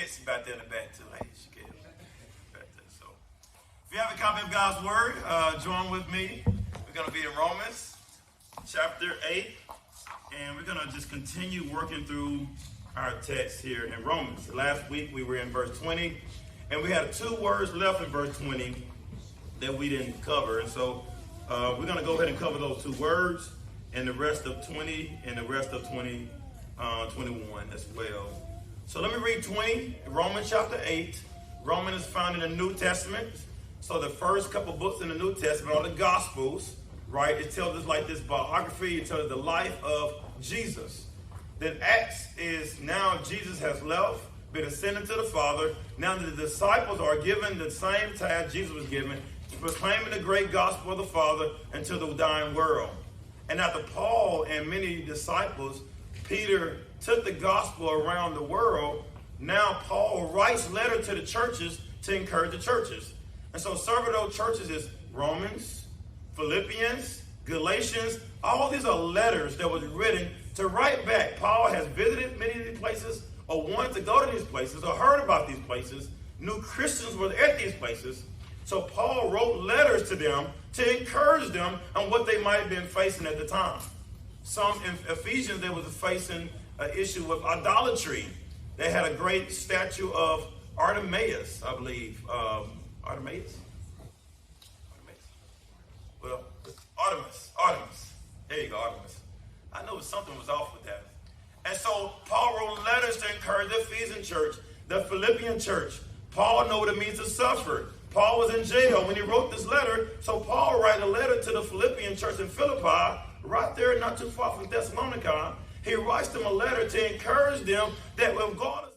Casey back there in the back too. Hey, she came back there. So, if you have a copy of God's Word, join with me. We're going to be in Romans chapter 8, and we're going to just continue working through our text here in Romans. Last week we were in verse 20, and we had 2 words left in verse 20 that we didn't cover, and so we're going to go ahead and cover those 2 words and the rest of 20 and the rest of 21 as well. So let me read 20, Romans chapter 8. Romans is found in the New Testament. So the first couple books in the New Testament are the Gospels, right? It tells us like this biography. It tells us the life of Jesus. Then Acts is now Jesus has left, been ascended to the Father. Now the disciples are given the same task Jesus was given, proclaiming the great gospel of the Father unto the dying world. And after Paul and many disciples, Peter took the gospel around the world. Now Paul writes letters to the churches to encourage the churches. And so several of those churches is Romans, Philippians, Galatians. All these are letters that was written to write back. Paul has visited many of these places or wanted to go to these places or heard about these places. New Christians were at these places. So Paul wrote letters to them to encourage them on what they might have been facing at the time. Some in Ephesians, they was facing an issue with idolatry. They had a great statue of Artemis, I believe. Artemis? Well, Artemis. There you go, Artemis. I know something was off with that. And so Paul wrote letters to encourage the Ephesian church, the Philippian church. Paul knew what it means to suffer. Paul was in jail when he wrote this letter. So Paul wrote a letter to the Philippian church in Philippi, right there, not too far from Thessalonica. He writes them a letter to encourage them that regardless